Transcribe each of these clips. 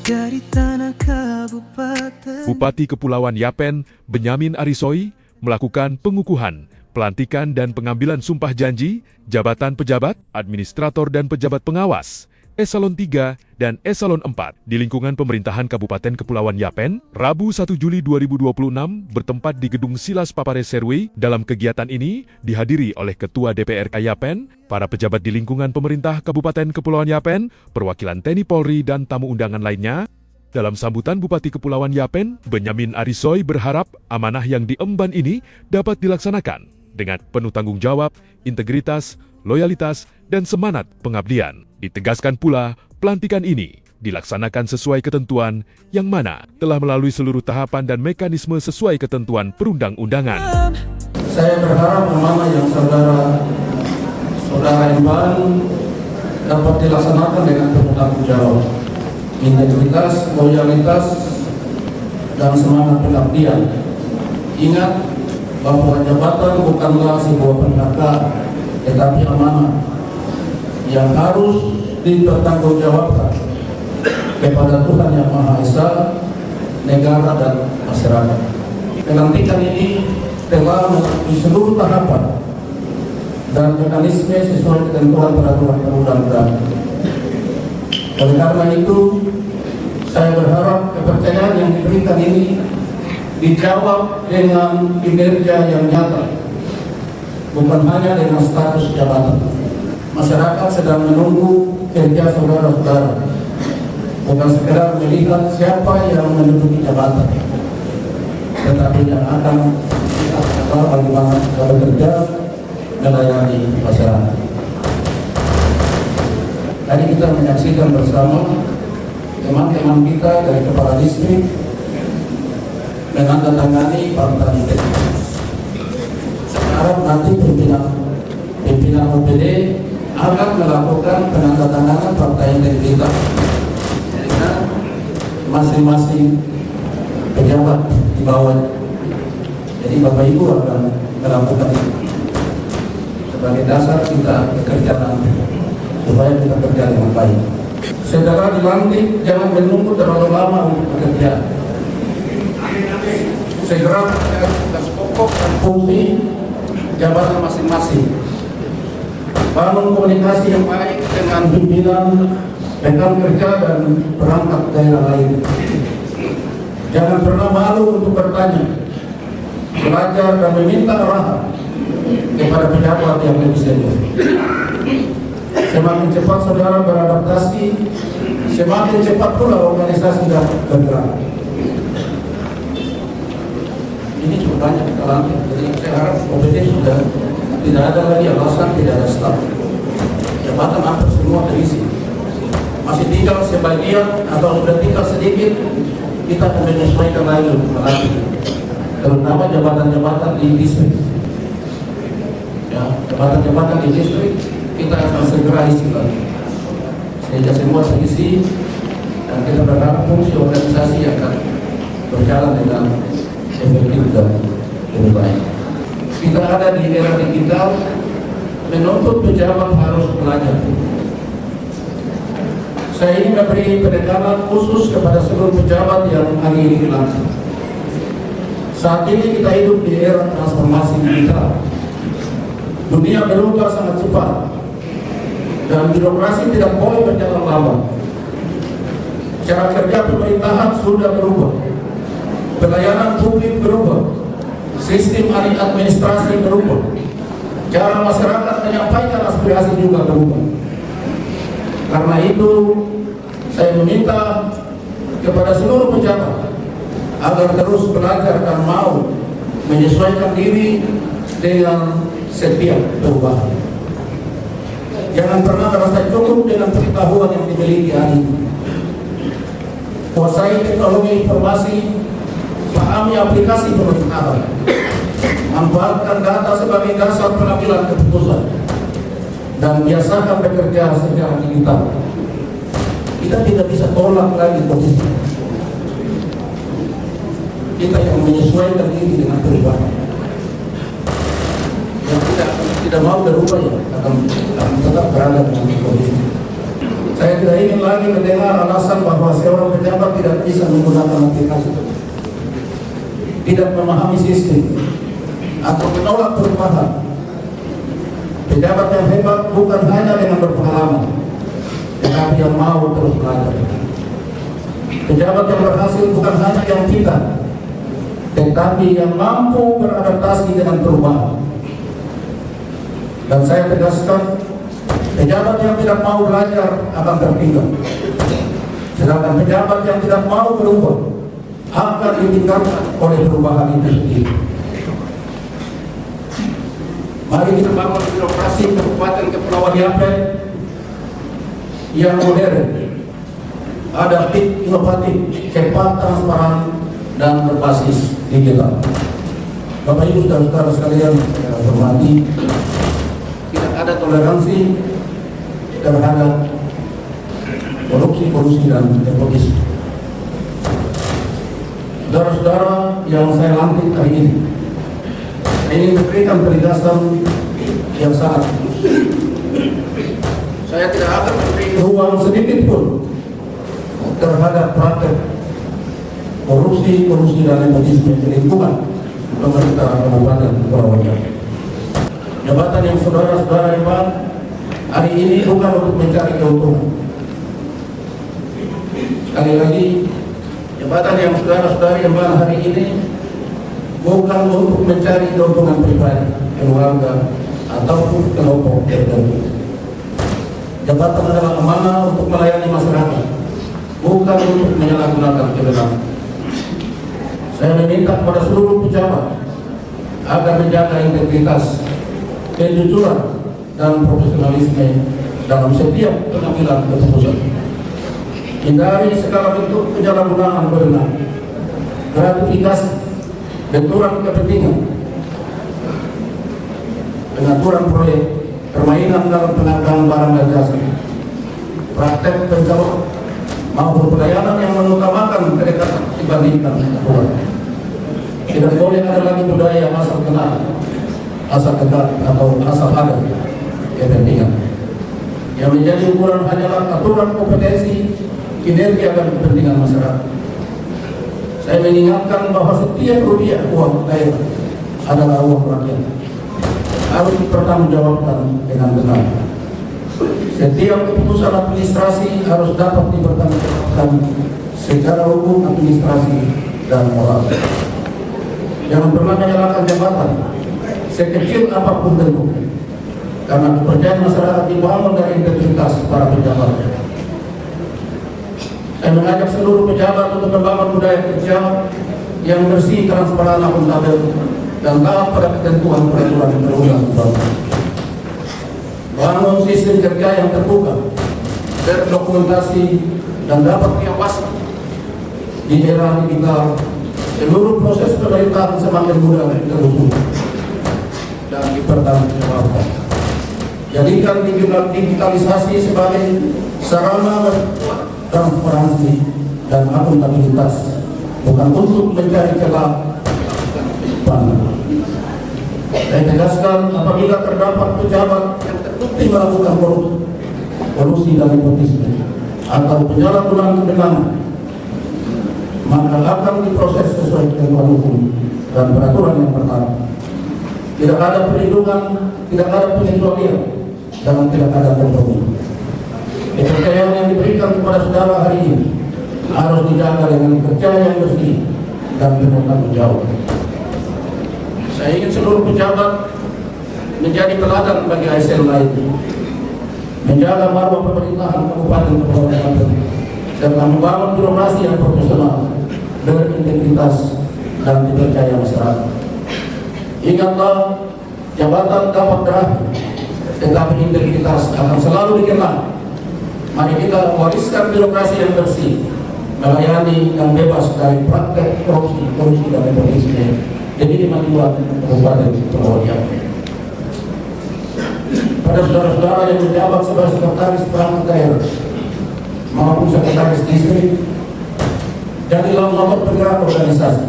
dari tanah kabupaten. Bupati Kepulauan Yapen, Benyamin Arisoi, melakukan pengukuhan, pelantikan dan pengambilan sumpah janji, jabatan pejabat, administrator dan pejabat pengawas, Eselon 3 dan Eselon 4 di lingkungan pemerintahan Kabupaten Kepulauan Yapen, Rabu 1 Juli 2026 bertempat di Gedung Silas Papare Serwi. Dalam kegiatan ini dihadiri oleh Ketua DPRK Yapen, para pejabat di lingkungan pemerintah Kabupaten Kepulauan Yapen, perwakilan TNI Polri dan tamu undangan lainnya. Dalam sambutan Bupati Kepulauan Yapen, Benyamin Arisoi berharap amanah yang diemban ini dapat dilaksanakan dengan penuh tanggung jawab, integritas, loyalitas, dan semangat pengabdian. Ditegaskan pula, pelantikan ini dilaksanakan sesuai ketentuan yang mana telah melalui seluruh tahapan dan mekanisme sesuai ketentuan perundang-undangan. Saya berharap amanah yang saudara emban dapat dilaksanakan dengan penuh tanggung jawab, integritas, loyalitas, dan semangat pengabdian. Ingat bahwa jabatan bukanlah sebuah penghargaan, tetapi amanah yang harus dipertanggungjawabkan kepada Tuhan Yang Maha Esa, negara dan masyarakat. Pelantikan ini telah melalui seluruh tahapan dan mekanisme sesuai ketentuan peraturan perundang-undangan. Oleh karena itu, saya berharap kepercayaan yang diberikan ini dijawab dengan kinerja yang nyata, bukan hanya dengan status jabatan. Masyarakat sedang menunggu kerja saudara-saudara, bukan sekedar melihat siapa yang menduduki jabatan, tetapi yang akan bagaimana kita bekerja melayani masyarakat. Tadi kita menyaksikan bersama teman-teman kita dari kepala distrik menandatangani fakta integritas. Sekarang nanti pimpinan OPD akan melakukan penandatanganan fakta integritas dengan masing-masing pejabat di bawah. Jadi Bapak Ibu akan melakukan itu sebagai dasar kita bekerja nanti, supaya kita kerja dengan baik. Saudara dilantik, jangan menunggu terlalu lama untuk bekerja. Segera tugas pokok dan fungsi jabatan masing-masing. Bangun komunikasi yang baik dengan pimpinan, rekan kerja dan perangkat daerah lain. Jangan pernah malu untuk bertanya, belajar dan meminta arahan kepada pejabat yang lebih senior. Semakin cepat saudara beradaptasi, semakin cepat pula organisasi dapat bergerak. Ini cukup banyak kita lantik, jadi saya harap OPD sudah tidak ada lagi alasan tidak ada staf. Jabatan hampir semua terisi. Masih tinggal sebagian atau sudah tinggal sedikit, kita akan menyesuaikan lagi, terutama jabatan-jabatan di distrik. Ya, jabatan-jabatan di distrik kita akan segera isi lagi, sehingga semua terisi dan kita berharap fungsi organisasi akan berjalan dengan efektif dan lebih baik. Kita ada di era digital, menuntut pejabat harus belajar. Saya ingin memberi penekanan khusus kepada seluruh pejabat yang hari ini dilantik. Saat ini kita hidup di era transformasi digital. Dunia berubah sangat cepat dan birokrasi tidak boleh berjalan lambat. Cara kerja pemerintahan sudah berubah, pelayanan publik berubah, sistem administrasi berubah, cara masyarakat menyampaikan aspirasi juga berubah. Karena itu, saya meminta kepada seluruh pejabat agar terus belajar dan mau menyesuaikan diri dengan setiap perubahan. Jangan pernah merasa cukup dengan pengetahuan yang dimiliki hari ini. Kuasai teknologi informasi, pahami aplikasi pemerintahan, manfaatkan data sebagai dasar pengambilan keputusan, dan biasakan bekerja secara digital. Kita tidak bisa tolak lagi posisi. Kita yang menyesuaikan diri dengan perubahan. Yang tidak mau berubah ya akan tetap berada dengan kondisi. Saya tidak ingin lagi mendengar alasan bahwa seorang pejabat tidak bisa menggunakan aplikasi, tidak memahami sistem, atau menolak perubahan. Pejabat yang hebat bukan hanya dengan berpengalaman, tetapi yang mau terus belajar. Pejabat yang berhasil bukan hanya yang pintar, tetapi yang mampu beradaptasi dengan perubahan. Dan saya tegaskan, pejabat yang tidak mau belajar akan tertinggal. Sedangkan pejabat yang tidak mau berubah akan ditinggalkan oleh perubahan itu sendiri. Mari kita bangun birokrasi Kabupaten Kepulauan Yapen yang modern, adaptif, inovatif, cepat, transparan, dan berbasis digital. Bapak Ibu dan saudara sekalian saya hormati, tidak ada toleransi terhadap korupsi dan nepotisme. Saudara-saudara yang saya lantik hari ini, saya ingin memberikan penegasan yang sangat khusus. Saya tidak akan memberi ruang sedikit pun terhadap praktek korupsi dan nepotisme di lingkungan pemerintah Kabupaten Kepulauan Yapen. Jabatan yang saudara-saudara hebat hari ini bukan untuk mencari keuntungan. Sekali lagi, jabatan yang saudara-saudara hebat hari ini bukan untuk mencari keuntungan pribadi, keluarga, ataupun kelompok tertentu. Jabatan adalah amanah untuk melayani masyarakat, bukan untuk menyalahgunakan kewenangan. Saya meminta kepada seluruh pejabat agar menjaga integritas, kejujuran, dan profesionalisme dalam setiap pengambilan keputusan. Hindari segala bentuk penyalahgunaan wewenang, gratifikasi, benturan kepentingan, pengaturan proyek, permainan dalam pengadaan barang dan jasa, praktek pencalonan maupun pelayanan yang mengutamakan kedekatan dibandingkan aturan. Tidak boleh ada lagi budaya asal kenal, asal dekat, atau asal ada kepentingan. Yang menjadi ukuran hanyalah aturan kompetensi, kinerja, dan kepentingan masyarakat. Saya mengingatkan bahwa setiap rupiah uang daerah adalah uang rakyat, harus dipertanggungjawabkan dengan benar. Setiap keputusan administrasi harus dapat dipertanggungjawabkan secara hukum, administrasi, dan moral. Jangan pernah menyalahkan jabatan, sekecil apapun bentuknya, karena kepercayaan masyarakat dibangun dari integritas para pejabat. Saya mengajak seluruh pejabat untuk membangun budaya kerja yang bersih, transparan, akuntabel, dan taat pada ketentuan peraturan perundang-undangan. Bangun sistem kerja yang terbuka, terdokumentasi, dan dapat diawasi. Di era digital, seluruh proses pemerintahan semakin mudah terukur dan dipertanggungjawabkan. Jadikan digitalisasi sebagai sarana transparansi dan akuntabilitas, bukan untuk mencari celah. Saya tegaskan, apabila terdapat pejabat yang terbukti melakukan korupsi dan nepotisme atau penyalahgunaan kewenangan, maka akan diproses sesuai ketentuan hukum dan peraturan yang berlaku. Tidak ada perlindungan, tidak ada pengecualian, dan tidak ada kompromi. Kepercayaan yang diberikan kepada saudara hari ini harus dijaga dengan kerja yang bersih dan bertanggung jawab. Saya ingin seluruh pejabat menjadi teladan bagi ASN lainnya, menjaga marwah pemerintahan Kabupaten Kepulauan Yapen, serta membangun birokrasi yang profesional, berintegritas, dan dipercaya masyarakat. Ingatlah, jabatan dapat berakhir, tetapi integritas akan selalu dikenal. Mari kita wariskan birokrasi yang bersih, melayani dan bebas dari praktek korupsi dan nepotisme jadi dimanfaatkan Kabupaten Kepulauan Yapen. Pada saudara-saudara yang menjabat sebagai sekretaris perangkat daerah maupun sekretaris distrik, jadilah nomor penggerak organisasi.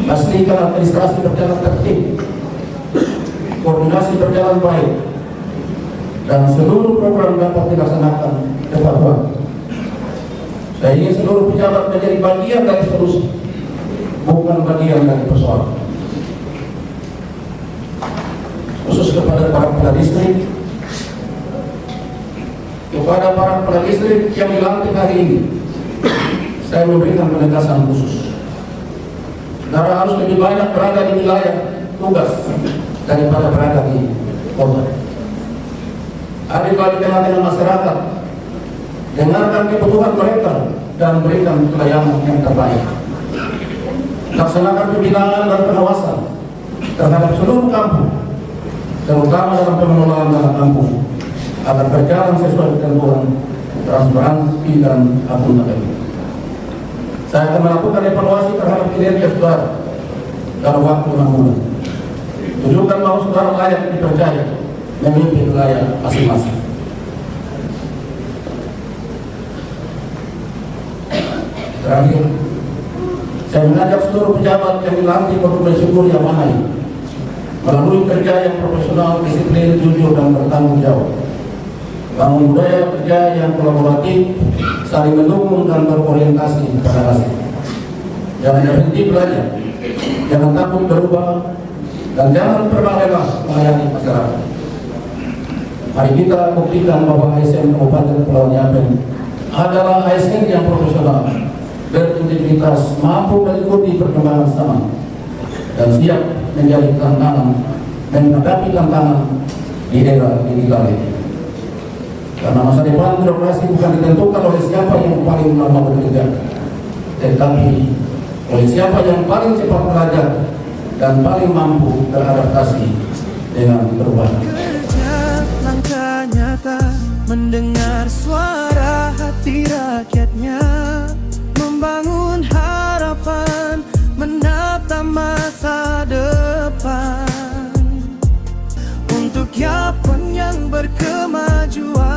Pastikan administrasi berjalan tertib, koordinasi berjalan baik, dan seluruh program dapat dilaksanakan tepat waktu. Saya ingin seluruh pejabat menjadi bagian dari solusi, bukan bagian dari persoalan. Khusus kepada para kepala distrik, yang dilantik hari ini, saya memberikan penegasan khusus. Saudara harus lebih banyak berada di wilayah tugas daripada berada di kota. Adil di tengah-tengah masyarakat, dengarkan kebutuhan mereka dan berikan pelayanan yang terbaik. Laksanakan pembinaan dan pengawasan terhadap seluruh kampung, terutama dalam pengelolaan dalam kampung, agar berjalan sesuai ketentuan transparansi dan akuntabilitas. Saya akan melakukan evaluasi terhadap kinerja saudara dalam waktu 6 bulan. Tunjukkan bahwa saudara layak dipercaya memimpin wilayah masing-masing. Terakhir, saya mengajak seluruh pejabat yang dilantik untuk bersyukur yang mahal melalui kerja yang profesional, disiplin, jujur, dan bertanggung jawab. Bangun budaya kerja yang kolaboratif, saling mendukung dan berorientasi pada hasil. Jangan berhenti belajar, jangan takut berubah, dan jangan pernah lelah melayani masyarakat. Mari kita buktikan bahwa ASN Kabupaten Kepulauan Yapen adalah ASN yang profesional, berintegritas, mampu mengikuti perkembangan zaman, dan siap menjadi menghadapi tantangan di era digital ini. Karena masa depan birokrasi bukan ditentukan oleh siapa yang paling lama bekerja, tetapi oleh siapa yang paling cepat belajar dan paling mampu beradaptasi dengan perubahan. Kerja langkah nyata, mendengar suara hati rakyatnya, membangun harapan, menata masa depan untuk Yapen yang berkemajuan.